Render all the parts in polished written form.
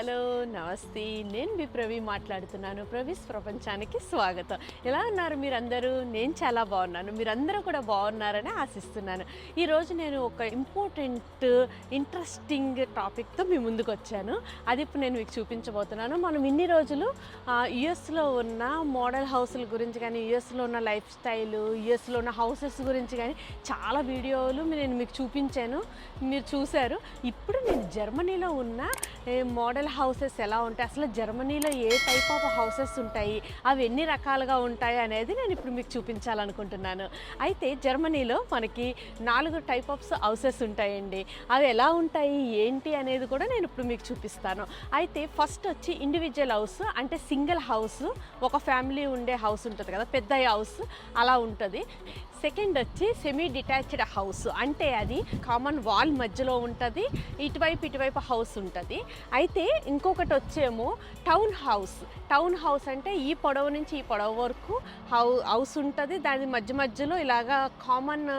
Hello నమస్తే, నేను మీ ప్రవి మాట్లాడుతున్నాను. ప్రవీస్ ప్రపంచానికి స్వాగతం. ఎలా ఉన్నారు మీరందరూ? నేను చాలా బాగున్నాను. మీరందరూ కూడా బాగున్నారని ఆశిస్తున్నాను. ఈరోజు నేను ఒక ఇంట్రెస్టింగ్ టాపిక్తో మీ ముందుకు వచ్చాను. అది ఇప్పుడు నేను మీకు చూపించబోతున్నాను. మనం ఇన్ని రోజులు యుఎస్లో ఉన్న మోడల్ హౌస్ల గురించి కానీ, యుఎస్లో ఉన్న లైఫ్ స్టైల్, యుఎస్లో ఉన్న హౌసెస్ గురించి కానీ చాలా వీడియోలు నేను మీకు చూపించాను, మీరు చూశారు. ఇప్పుడు నేను జర్మనీలో ఉన్న మోడల్ హౌసెస్ ఎలా ఉంటాయి, అసలు జర్మనీలో ఏ టైప్ ఆఫ్ హౌసెస్ ఉంటాయి, అవి ఎన్ని రకాలుగా ఉంటాయి అనేది నేను ఇప్పుడు మీకు చూపించాలనుకుంటున్నాను. అయితే జర్మనీలో మనకి 4 టైప్ ఆఫ్ హౌసెస్ ఉంటాయండి. అవి ఎలా ఉంటాయి ఏంటి అనేది కూడా నేను ఇప్పుడు మీకు చూపిస్తాను. అయితే ఫస్ట్ వచ్చి ఇండివిజువల్ హౌస్, అంటే సింగిల్ హౌస్, ఒక ఫ్యామిలీ ఉండే హౌస్ ఉంటుంది కదా, పెద్ద హౌస్ అలా ఉంటుంది. సెకండ్ వచ్చి సెమీ డిటాచ్డ్ హౌస్, అంటే అది కామన్ వాల్ మధ్యలో ఉంటుంది, ఇటువైపు హౌస్ ఉంటుంది. అయితే ఇంకొకటి వచ్చేమో టౌన్ హౌస్ అంటే ఈ పొడవు నుంచి ఈ పొడవు వరకు హౌస్ ఉంటుంది. దాని మధ్యలో ఇలాగా కామన్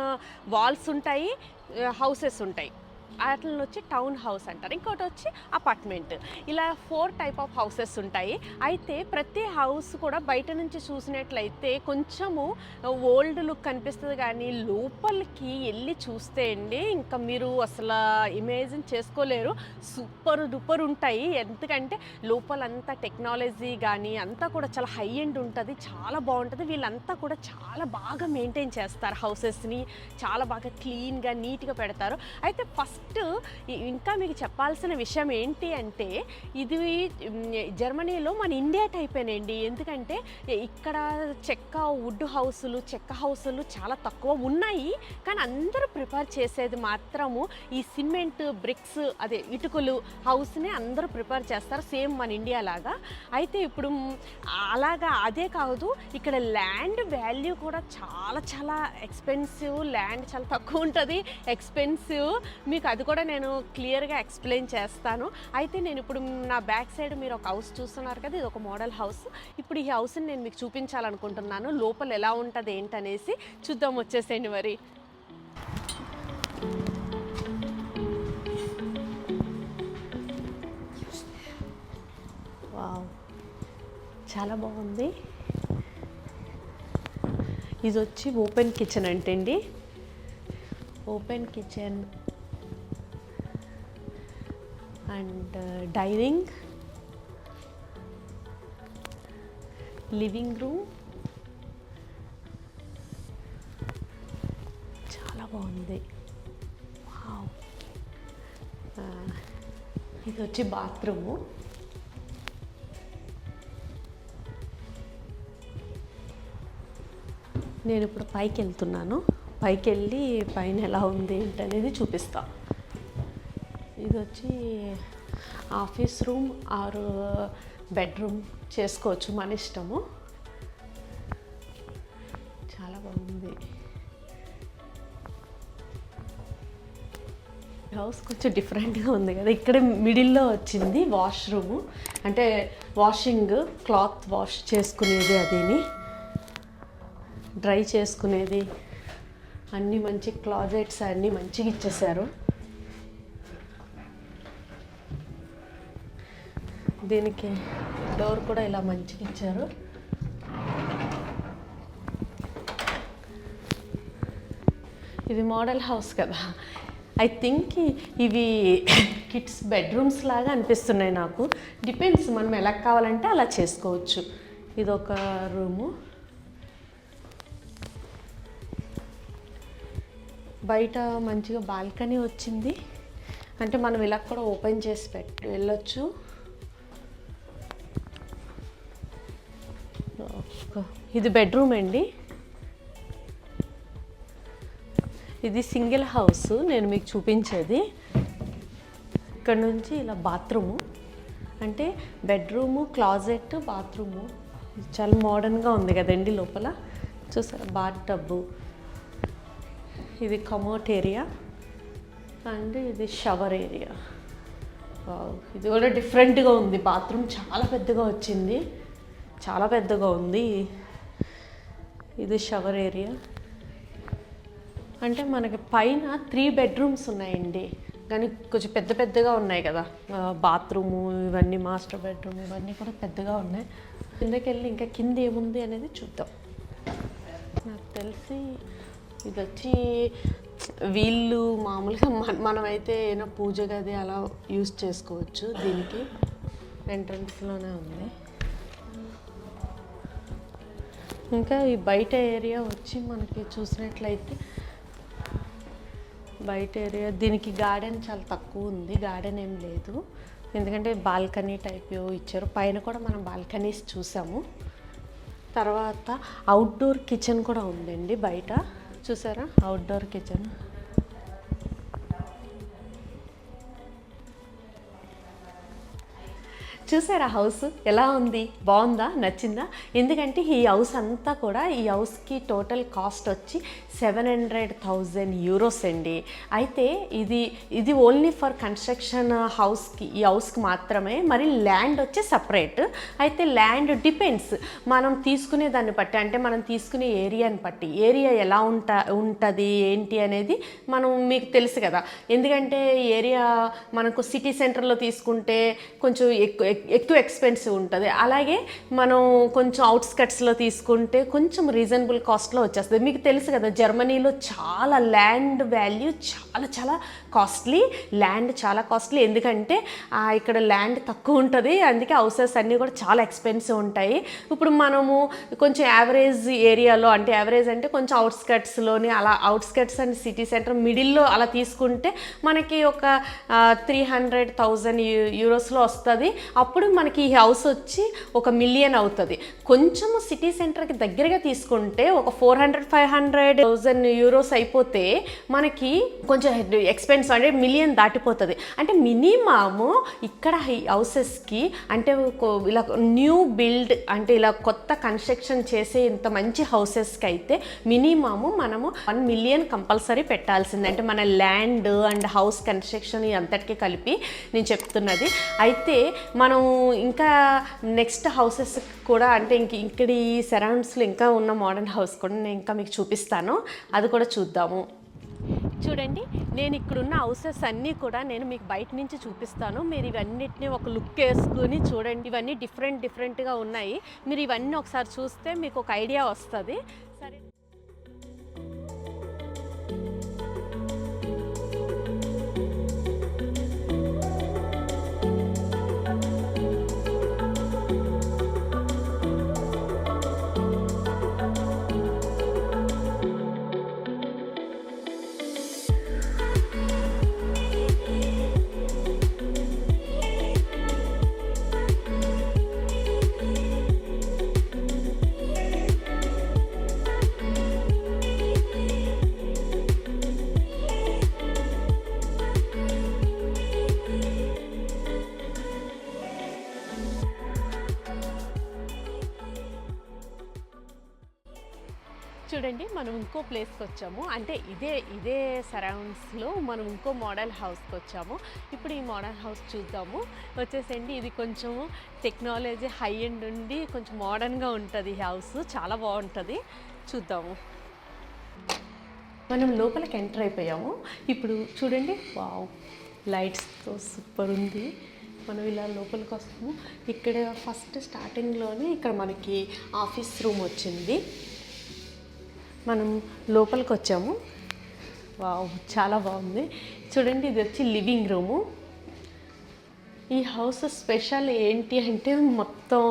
వాల్స్ ఉంటాయి, హౌసెస్ ఉంటాయి. వాటిని వచ్చి టౌన్ హౌస్ అంటారు. ఇంకోటి వచ్చి అపార్ట్మెంట్. ఇలా 4 టైప్ ఆఫ్ హౌసెస్ ఉంటాయి. అయితే ప్రతి హౌస్ కూడా బయట నుంచి చూసినట్లయితే కొంచెము ఓల్డ్ లుక్ కనిపిస్తుంది, కానీ లోపలికి వెళ్ళి చూస్తే అండి ఇంకా మీరు అసలు ఇమేజిన్ చేసుకోలేరు. సూపర్ డూపర్ ఉంటాయి. ఎందుకంటే లోపలంతా టెక్నాలజీ కానీ అంతా కూడా చాలా హై ఎండ్ ఉంటుంది, చాలా బాగుంటుంది. వీళ్ళంతా కూడా చాలా బాగా మెయింటైన్ చేస్తారు హౌసెస్ని, చాలా బాగా క్లీన్గా నీట్గా పెడతారు. అయితే ఫస్ట్ ఇంకా మీకు చెప్పాల్సిన విషయం ఏంటి అంటే, ఇది జర్మనీలో మన ఇండియా టైపేనండి. ఎందుకంటే ఇక్కడ చెక్క హౌసులు చాలా తక్కువ ఉన్నాయి, కానీ అందరూ ప్రిపేర్ చేసేది మాత్రము ఈ సిమెంట్ బ్రిక్స్, అదే ఇటుకలు హౌస్ని అందరూ ప్రిపేర్ చేస్తారు, సేమ్ మన ఇండియా లాగా. అయితే ఇప్పుడు అలాగా అదే కాదు, ఇక్కడ ల్యాండ్ వాల్యూ కూడా చాలా ఎక్స్పెన్సివ్. ల్యాండ్ చాలా తక్కువ ఉంటుంది, ఎక్స్పెన్సివ్. మీకు అది కూడా నేను క్లియర్గా ఎక్స్ప్లెయిన్ చేస్తాను. అయితే నేను ఇప్పుడు నా బ్యాక్ సైడ్ మీరు ఒక హౌస్ చూస్తున్నారు కదా, ఇది ఒక మోడల్ హౌస్. ఇప్పుడు ఈ హౌస్ని నేను మీకు చూపించాలనుకుంటున్నాను. లోపల ఎలా ఉంటుంది ఏంటనేసి చూద్దాం, వచ్చేసేయండి మరి. వావ్, చాలా బాగుంది. ఇది వచ్చి ఓపెన్ కిచెన్ అంటండి. Open kitchen and dining, living room, చాలా బాగుంది. వావ్. ఇది వచ్చి బాత్రూము. నేను ఇప్పుడు పైకి వెళ్తున్నాను. పైకి వెళ్ళి పైన ఎలా ఉంది ఏంటనేది చూపిస్తాను. ఇది వచ్చి ఆఫీస్ రూమ్ ఆర్ బెడ్రూమ్ చేసుకోవచ్చు, మన ఇష్టము. చాలా బాగుంది. హౌస్ కొంచెం డిఫరెంట్గా ఉంది కదా. ఇక్కడ మిడిల్లో వచ్చింది వాష్రూము, అంటే క్లాత్ వాష్ చేసుకునేది, అదిని డ్రై చేసుకునేది, అన్నీ మంచి క్లాజెట్స్ అన్నీ మంచిగా ఇచ్చేసారు. దీనికి డోర్ కూడా ఇలా మంచిగా ఇచ్చారు. ఇది మోడల్ హౌస్ కదా, ఐ థింక్ ఇవి కిడ్స్ బెడ్రూమ్స్ లాగా అనిపిస్తున్నాయి నాకు. డిపెండ్స్, మనం ఎలా కావాలంటే అలా చేసుకోవచ్చు. ఇది ఒక రూము. బయట మంచిగా బాల్కనీ వచ్చింది, అంటే మనం ఇలా కూడా ఓపెన్ చేసి వెళ్ళొచ్చు. ఇది బెడ్రూమ్ అండి. ఇది సింగిల్ హౌస్ నేను మీకు చూపించేది. ఇక్కడ నుంచి ఇలా బాత్రూము, అంటే బెడ్రూము, క్లాజెట్, బాత్రూము. చాలా మోడర్న్గా ఉంది కదండి. లోపల చూసారా, బాత్ టబ్బు. ఇది కమోట్ ఏరియా అండ్ ఇది షవర్ ఏరియా. ఇది కూడా డిఫరెంట్గా ఉంది. బాత్రూమ్ చాలా పెద్దగా వచ్చింది, చాలా పెద్దగా ఉంది. ఇది షవర్ ఏరియా. అంటే మనకి పైన 3 బెడ్రూమ్స్ ఉన్నాయండి. కానీ కొంచెం పెద్దగా ఉన్నాయి కదా, బాత్రూము ఇవన్నీ, మాస్టర్ బెడ్రూమ్ ఇవన్నీ కూడా పెద్దగా ఉన్నాయి. కిందకి వెళ్ళి ఇంకా కింద ఏముంది అనేది చూద్దాం. నాకు తెలిసి ఇది వచ్చి వీళ్ళు మామూలుగా మనమైతే ఏదైనా పూజ గది అలా యూజ్ చేసుకోవచ్చు. దీనికి ఎంట్రన్స్లోనే ఉంది. ఇంకా ఈ బయట ఏరియా వచ్చి మనకి చూసినట్లయితే బయట ఏరియా దీనికి గార్డెన్ చాలా తక్కువ ఉంది, గార్డెన్ ఏం లేదు. ఎందుకంటే బాల్కనీ టైప్ ఇచ్చారు. పైన కూడా మనం బాల్కనీస్ చూసాము. తర్వాత అవుట్డోర్ కిచెన్ కూడా ఉందండి బయట. చూసారా అవుట్డోర్ కిచెన్. చూసారా హౌస్ ఎలా ఉంది, బాగుందా, నచ్చిందా? ఎందుకంటే ఈ హౌస్ అంతా కూడా, ఈ హౌస్కి టోటల్ కాస్ట్ వచ్చి 700,000 euros అండి. అయితే ఇది ఓన్లీ ఫర్ కన్స్ట్రక్షన్ హౌస్కి, ఈ హౌస్కి మాత్రమే. మరి ల్యాండ్ వచ్చి సపరేట్. అయితే ల్యాండ్ డిపెండ్స్ మనం తీసుకునే దాన్ని బట్టి, అంటే మనం తీసుకునే ఏరియాని బట్టి, ఏరియా ఎలా ఉంటుంది ఏంటి అనేది మనం మీకు తెలుసు కదా. ఎందుకంటే ఏరియా మనకు సిటీ సెంటర్లో తీసుకుంటే కొంచెం ఎక్కువ ఎక్స్పెన్సివ్ ఉంటుంది. అలాగే మనం కొంచెం అవుట్స్కట్స్లో తీసుకుంటే కొంచెం రీజనబుల్ కాస్ట్లో వచ్చేస్తుంది. మీకు తెలుసు కదా, జర్మనీలో చాలా ల్యాండ్ వాల్యూ చాలా కాస్ట్లీ. ల్యాండ్ చాలా కాస్ట్లీ, ఎందుకంటే ఇక్కడ ల్యాండ్ తక్కువ ఉంటుంది. అందుకే హౌసెస్ అన్నీ కూడా చాలా ఎక్స్పెన్సివ్ ఉంటాయి. ఇప్పుడు మనము కొంచెం యావరేజ్ ఏరియాలో, అంటే యావరేజ్ అంటే కొంచెం అవుట్స్కట్స్లోని, అలా అవుట్స్కట్స్ అండ్ సిటీ సెంటర్ మిడిల్లో అలా తీసుకుంటే మనకి ఒక 300,000 euros వస్తుంది. అప్పుడు మనకి ఈ హౌస్ వచ్చి 1 million అవుతుంది. కొంచెం సిటీ సెంటర్కి దగ్గరగా తీసుకుంటే ఒక 400,000-500,000 euros అయిపోతే మనకి కొంచెం ఎక్స్పెన్స్ అంటే 1 million దాటిపోతుంది. అంటే మినిమము ఇక్కడ ఈ హౌసెస్కి, అంటే ఇలా న్యూ బిల్డ్, అంటే ఇలా కొత్త కన్స్ట్రక్షన్ చేసే ఇంత మంచి హౌసెస్కి అయితే మినిమము మనము 1 million కంపల్సరీ పెట్టాల్సిందే. అంటే మన ల్యాండ్ అండ్ హౌస్ కన్స్ట్రక్షన్ అంతటికీ కలిపి నేను చెప్తున్నది. అయితే మనం ఇంకా నెక్స్ట్ హౌసెస్ కూడా, అంటే ఇక్కడ ఈ సరౌండ్స్లో ఇంకా ఉన్న మోడర్న్ హౌస్ కూడా నేను ఇంకా మీకు చూపిస్తాను. అది కూడా చూద్దాము. చూడండి, నేను ఇక్కడున్న హౌసెస్ అన్నీ కూడా నేను మీకు బయట నుంచి చూపిస్తాను. మీరు ఇవన్నిటిని ఒక లుక్ వేసుకుని చూడండి. ఇవన్నీ డిఫరెంట్గా ఉన్నాయి. మీరు ఇవన్నీ ఒకసారి చూస్తే మీకు ఒక ఐడియా వస్తుంది. సరే, చూడండి, మనం ఇంకో ప్లేస్కి వచ్చాము. అంటే ఇదే సరౌండ్స్లో మనం ఇంకో మోడల్ హౌస్కి వచ్చాము. ఇప్పుడు ఈ మోడల్ హౌస్ చూద్దాము. వచ్చేసండి, ఇది కొంచెం టెక్నాలజీ హై ఎండ్ ఉండి కొంచెం మోడర్న్గా ఉంటుంది. ఈ హౌస్ చాలా బాగుంటుంది. చూద్దాము. మనం లోపలికి ఎంటర్ అయిపోయాము. ఇప్పుడు చూడండి, వావ్, లైట్స్తో సూపర్ ఉంది. మనం ఇలా లోపలికి వస్తాము. ఇక్కడ ఫస్ట్ స్టార్టింగ్లోనే ఇక్కడ మనకి ఆఫీస్ రూమ్ వచ్చింది. మనం లోపలికి వచ్చాము. వావ్, చాలా బాగుంది. చూడండి, ఇది వచ్చి లివింగ్ రూము. ఈ హౌస్ స్పెషల్ ఏంటి అంటే మొత్తం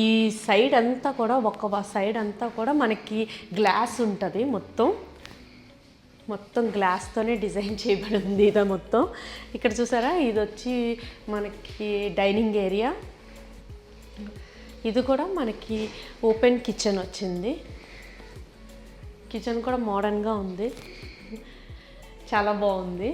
ఈ సైడ్ అంతా కూడా, ఒక సైడ్ అంతా కూడా మనకి గ్లాస్ ఉంటుంది. మొత్తం గ్లాస్తోనే డిజైన్ చేయబడింది ఇది మొత్తం. ఇక్కడ చూసారా, ఇది వచ్చి మనకి డైనింగ్ ఏరియా. ఇది కూడా మనకి ఓపెన్ కిచెన్ వచ్చింది. కిచెన్ కూడా మోడర్న్గా ఉంది, చాలా బాగుంది.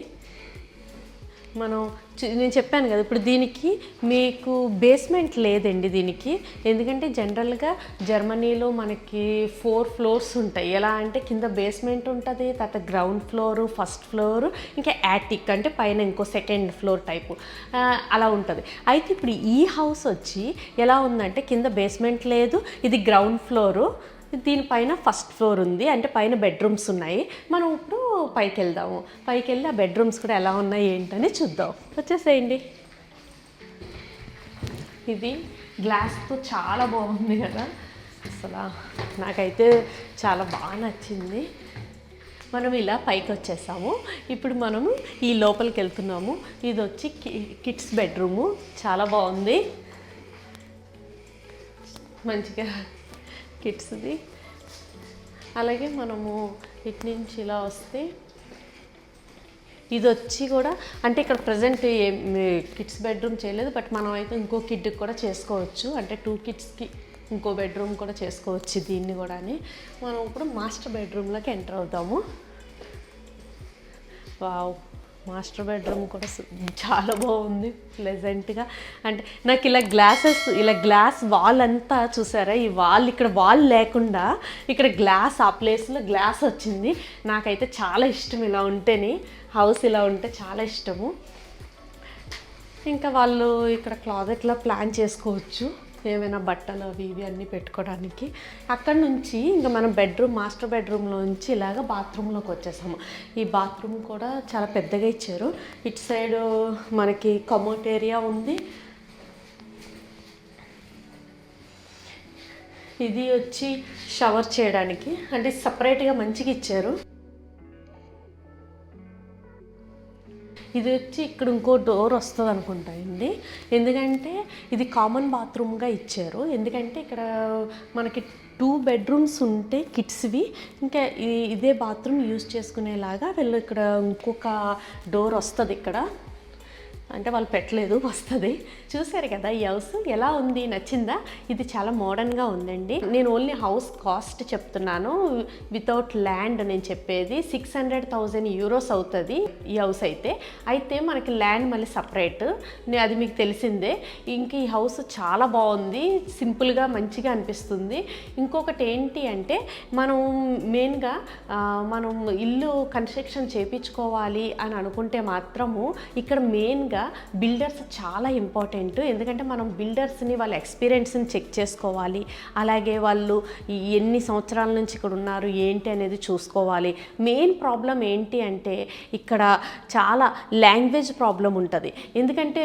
నేను చెప్పాను కదా, ఇప్పుడు దీనికి మీకు బేస్మెంట్ లేదండి దీనికి. ఎందుకంటే జనరల్గా జర్మనీలో మనకి 4 floors ఉంటాయి. ఎలా అంటే కింద బేస్మెంట్ ఉంటుంది, తర్వాత గ్రౌండ్ ఫ్లోరు, ఫస్ట్ ఫ్లోరు, ఇంకా యాటిక్ అంటే పైన ఇంకో సెకండ్ ఫ్లోర్ టైపు అలా ఉంటుంది. అయితే ఇప్పుడు ఈ హౌస్ వచ్చి ఎలా ఉందంటే కింద బేస్మెంట్ లేదు, ఇది గ్రౌండ్ ఫ్లోరు, దీనిపైన ఫస్ట్ ఫ్లోర్ ఉంది, అంటే పైన బెడ్రూమ్స్ ఉన్నాయి. మనం ఇప్పుడు పైకి వెళ్దాము. పైకి వెళ్ళి ఆ బెడ్రూమ్స్ కూడా ఎలా ఉన్నాయి ఏంటని చూద్దాం. వచ్చేసేయండి. ఇది గ్లాస్తో చాలా బాగుంది కదా, అసలు నాకైతే చాలా బాగా నచ్చింది. మనం ఇలా పైకి వచ్చేసాము. ఇప్పుడు మనము ఈ లోపలికి వెళ్తున్నాము. ఇది వచ్చి కిడ్స్ బెడ్రూము, చాలా బాగుంది, మంచిగా కిడ్స్ది. అలాగే మనము ఇటు నుంచి ఇలా వస్తే ఇది వచ్చి కూడా, అంటే ఇక్కడ ప్రజెంట్ కిడ్స్ బెడ్రూమ్ చేయలేదు, బట్ మనం అయితే ఇంకో కిడ్కి కూడా చేసుకోవచ్చు, అంటే 2 కిడ్స్కి ఇంకో బెడ్రూమ్ కూడా చేసుకోవచ్చు దీన్ని కూడా. మనం ఇప్పుడు మాస్టర్ బెడ్రూమ్లోకి ఎంటర్ అవుతాము. వావ్, మాస్టర్ బెడ్రూమ్ కూడా చాలా బాగుంది, ప్లెజెంట్గా. అంటే నాకు ఇలా గ్లాస్ వాల్ అంతా చూసారా, ఈ వాల్ ఇక్కడ వాల్ లేకుండా ఇక్కడ గ్లాస్, ఆ ప్లేస్లో గ్లాస్ వచ్చింది. నాకైతే చాలా ఇష్టం ఇలా ఉంటేనే, హౌస్ ఇలా ఉంటే చాలా ఇష్టము. ఇంకా వాళ్ళు ఇక్కడ క్లాజెట్లో ప్లాన్ చేసుకోవచ్చు, ఏమైనా బట్టలు అవి ఇవి అన్నీ పెట్టుకోవడానికి. అక్కడ నుంచి ఇంకా మనం మాస్టర్ బెడ్రూమ్లో నుంచి ఇలాగ బాత్రూంలోకి వచ్చేసాము. ఈ బాత్రూమ్ కూడా చాలా పెద్దగా ఇచ్చారు. ఇటు సైడ్ మనకి కమోట్ ఏరియా ఉంది. ఇది వచ్చి షవర్ చేయడానికి, అంటే సపరేట్గా మంచిగా ఇచ్చారు. ఇది వచ్చి ఇక్కడ ఇంకో డోర్ వస్తుంది అనుకుంటాయండి, ఎందుకంటే ఇది కామన్ బాత్రూమ్గా ఇచ్చారు. ఎందుకంటే ఇక్కడ మనకి 2 బెడ్రూమ్స్ ఉంటే కిడ్స్వి, ఇంకా ఇదే బాత్రూమ్ యూజ్ చేసుకునేలాగా వీళ్ళు ఇక్కడ ఇంకొక డోర్ వస్తుంది ఇక్కడ, అంటే వాళ్ళు పెట్టలేదు, వస్తుంది. చూసారు కదా ఈ హౌస్ ఎలా ఉంది, నచ్చిందా? ఇది చాలా మోడర్న్గా ఉందండి. నేను ఓన్లీ హౌస్ కాస్ట్ చెప్తున్నాను, వితౌట్ ల్యాండ్ నేను చెప్పేది. 600,000 euros అవుతుంది ఈ హౌస్ అయితే మనకి ల్యాండ్ మళ్ళీ సపరేట్, అది మీకు తెలిసిందే. ఇంక ఈ హౌస్ చాలా బాగుంది, సింపుల్గా మంచిగా అనిపిస్తుంది. ఇంకొకటి ఏంటి అంటే, మనం మెయిన్గా మనం ఇల్లు కన్స్ట్రక్షన్ చేయించుకోవాలి అని అనుకుంటే మాత్రము ఇక్కడ మెయిన్గా బిల్డర్స్ చాలా ఇంపార్టెంట్. ఎందుకంటే మనం బిల్డర్స్ని వాళ్ళ ఎక్స్పీరియన్స్ని చెక్ చేసుకోవాలి, అలాగే వాళ్ళు ఎన్ని సంవత్సరాల నుంచి ఇక్కడ ఉన్నారు ఏంటి అనేది చూసుకోవాలి. మెయిన్ ప్రాబ్లం ఏంటి అంటే ఇక్కడ చాలా లాంగ్వేజ్ ప్రాబ్లం ఉంటుంది. ఎందుకంటే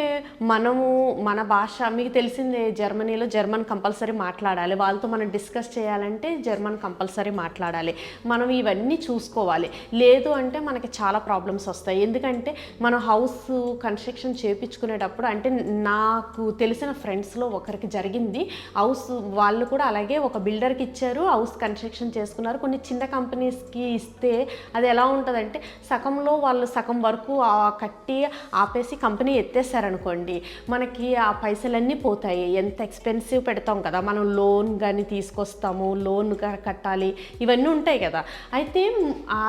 మన భాష మీకు తెలిసిందే, జర్మనీలో జర్మన్ కంపల్సరీ మాట్లాడాలి, వాళ్ళతో మనం డిస్కస్ చేయాలంటే జర్మన్ కంపల్సరీ మాట్లాడాలి. మనం ఇవన్నీ చూసుకోవాలి, లేదు అంటే మనకి చాలా ప్రాబ్లమ్స్ వస్తాయి. ఎందుకంటే మనం హౌస్ కన్స్ట్రక్షన్ చేయించుకునేటప్పుడు, అంటే నాకు తెలిసిన ఫ్రెండ్స్లో ఒకరికి జరిగింది, హౌస్ వాళ్ళు కూడా అలాగే ఒక బిల్డర్కి ఇచ్చారు, హౌస్ కన్స్ట్రక్షన్ చేసుకున్నారు. కొన్ని చిన్న కంపెనీస్కి ఇస్తే అది ఎలా ఉంటుందంటే, సగంలో వాళ్ళు సగం వరకు కట్టి ఆపేసి కంపెనీ ఎత్తేసారనుకోండి, మనకి ఆ పైసలన్నీ పోతాయి. ఎంత ఎక్స్పెన్సివ్ పెడతాం కదా, మనం లోన్ కానీ తీసుకొస్తాము, లోన్ కట్టాలి, ఇవన్నీ ఉంటాయి కదా. అయితే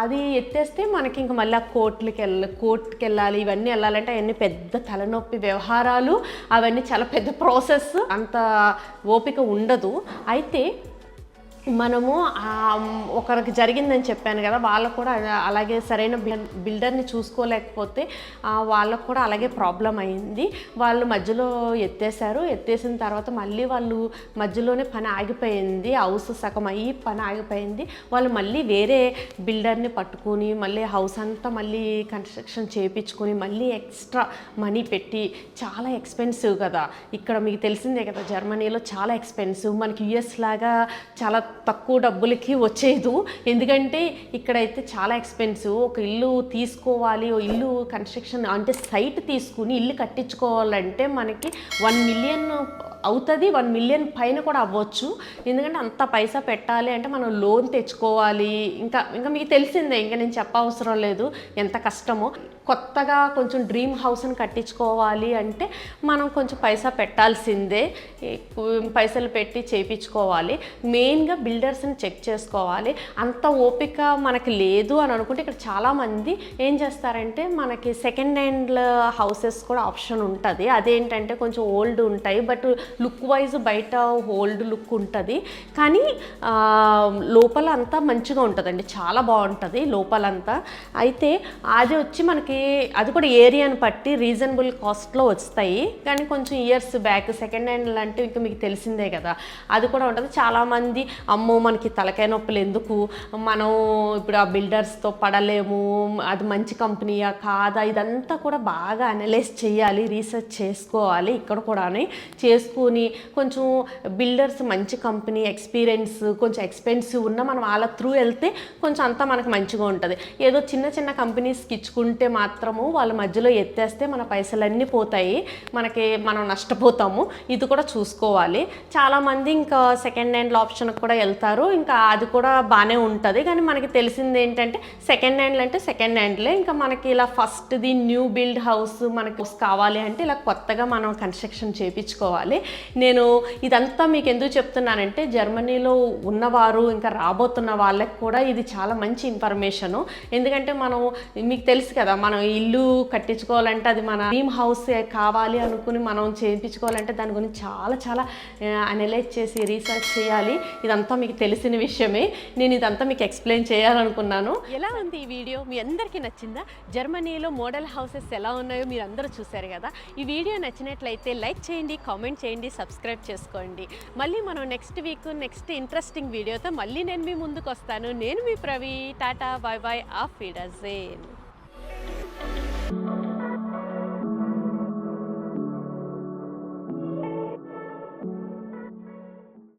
అది ఎత్తేస్తే మనకి ఇంక మళ్ళీ కోర్టుకి వెళ్ళాలి, ఇవన్నీ వెళ్ళాలంటే అవన్నీ పెద్ద తలనొప్పి వ్యవహారాలు, అవన్నీ చాలా పెద్ద ప్రాసెస్, అంత ఓపిక ఉండదు. అయితే మనము ఒకరికి జరిగిందని చెప్పాను కదా, వాళ్ళకు కూడా అలాగే సరైన బిల్డర్ని చూసుకోలేకపోతే వాళ్ళకు కూడా అలాగే ప్రాబ్లం అయింది. వాళ్ళు మధ్యలో ఎత్తేసిన తర్వాత మళ్ళీ వాళ్ళు మధ్యలోనే పని ఆగిపోయింది, హౌస్ సగం అయ్యి పని ఆగిపోయింది. వాళ్ళు మళ్ళీ వేరే బిల్డర్ని పట్టుకుని మళ్ళీ హౌస్ అంతా మళ్ళీ కన్స్ట్రక్షన్ చేయించుకొని మళ్ళీ ఎక్స్ట్రా మనీ పెట్టి, చాలా ఎక్స్పెన్సివ్ కదా. ఇక్కడ మీకు తెలిసిందే కదా, జర్మనీలో చాలా ఎక్స్పెన్సివ్, మనకి యుఎస్ లాగా చాలా తక్కువ డబ్బులకి వచ్చేదు. ఎందుకంటే ఇక్కడైతే చాలా ఎక్స్పెన్సివ్. ఒక ఇల్లు తీసుకోవాలి, ఇల్లు కన్స్ట్రక్షన్ అంటే సైట్ తీసుకుని ఇల్లు కట్టించుకోవాలంటే మనకి 1 million అవుతుంది, 1 million పైన కూడా అవ్వచ్చు. ఎందుకంటే అంత పైసా పెట్టాలి అంటే మనం లోన్ తెచ్చుకోవాలి. ఇంకా మీకు తెలిసిందే, ఇంకా నేను చెప్పవసరం లేదు ఎంత కష్టమో. కొత్తగా కొంచెం డ్రీమ్ హౌస్ని కట్టించుకోవాలి అంటే మనం కొంచెం పైసా పెట్టాల్సిందే, పైసలు పెట్టి చేయించుకోవాలి. మెయిన్గా బిల్డర్స్ని చెక్ చేసుకోవాలి. అంత ఓపిక మనకి లేదు అని అనుకుంటే ఇక్కడ చాలామంది ఏం చేస్తారంటే, మనకి సెకండ్ హ్యాండ్ హౌసెస్ కూడా ఆప్షన్ ఉంటుంది. అదేంటంటే కొంచెం ఓల్డ్ ఉంటాయి, బట్ లుక్ వైజ్ బయట ఓల్డ్ లుక్ ఉంటుంది, కానీ లోపల అంతా మంచిగా ఉంటుందండి, చాలా బాగుంటుంది లోపలంతా. అయితే అది వచ్చి మనకి మనకి అది కూడా ఏరియాని బట్టి రీజనబుల్ కాస్ట్లో వస్తాయి. కానీ కొంచెం ఇయర్స్ బ్యాక్ సెకండ్ హ్యాండ్ అంటే ఇంకా మీకు తెలిసిందే కదా, అది కూడా ఉంటుంది. చాలామంది అమ్మో మనకి తలకాయ నొప్పులు ఎందుకు, మనం ఇప్పుడు ఆ బిల్డర్స్తో పడలేము, అది మంచి కంపెనీయా కాదా, ఇదంతా కూడా బాగా అనలైజ్ చేయాలి, రీసెర్చ్ చేసుకోవాలి. ఇక్కడ కూడా చేసుకుని కొంచెం బిల్డర్స్ మంచి కంపెనీ ఎక్స్పీరియన్స్ కొంచెం ఎక్స్పెన్సివ్ ఉన్న మనం వాళ్ళ త్రూ వెళ్తే కొంచెం అంతా మనకు మంచిగా ఉంటుంది. ఏదో చిన్న చిన్న కంపెనీస్కి ఇచ్చుకుంటే మాత్రము వాళ్ళ మధ్యలో ఎత్తేస్తే మన పైసలన్నీ పోతాయి, మనం నష్టపోతాము. ఇది కూడా చూసుకోవాలి. చాలామంది ఇంకా సెకండ్ హ్యాండ్ ఆప్షన్కి కూడా వెళ్తారు, ఇంకా అది కూడా బాగానే ఉంటుంది. కానీ మనకి తెలిసింది ఏంటంటే సెకండ్ హ్యాండ్లు అంటే సెకండ్ హ్యాండ్లే. ఇంకా మనకి ఇలా ఫస్ట్ది న్యూ బిల్డ్ హౌస్ మనకి కావాలి అంటే ఇలా కొత్తగా మనం కన్స్ట్రక్షన్ చేయించుకోవాలి. నేను ఇదంతా మీకు ఎందుకు చెప్తున్నానంటే జర్మనీలో ఉన్నవారు ఇంకా రాబోతున్న వాళ్ళకి కూడా ఇది చాలా మంచి ఇన్ఫర్మేషను. ఎందుకంటే మనం మీకు తెలుసు కదా, మనం ఇల్లు కట్టించుకోవాలంటే అది మన డ్రీమ్ హౌస్ కావాలి అనుకుని మనం చేయించుకోవాలంటే దాని గురించి చాలా చాలా అనలైజ్ చేసి రీసెర్చ్ చేయాలి. ఇదంతా మీకు తెలిసిన విషయమే, నేను ఇదంతా మీకు ఎక్స్ప్లెయిన్ చేయాలనుకున్నాను. ఎలా ఉంది ఈ వీడియో? మీ అందరికీ నచ్చిందా? జర్మనీలో మోడల్ హౌసెస్ ఎలా ఉన్నాయో మీరు అందరూ చూశారు కదా. ఈ వీడియో నచ్చినట్లయితే లైక్ చేయండి, కామెంట్ చేయండి, సబ్స్క్రైబ్ చేసుకోండి. మళ్ళీ మనం నెక్స్ట్ వీక్ నెక్స్ట్ ఇంట్రెస్టింగ్ వీడియోతో మళ్ళీ నేను మీ ముందుకు వస్తాను. నేను మీ ప్రవి. టాటా, బాయ్ బాయ్, ఆఫ్ విడర్జేన్.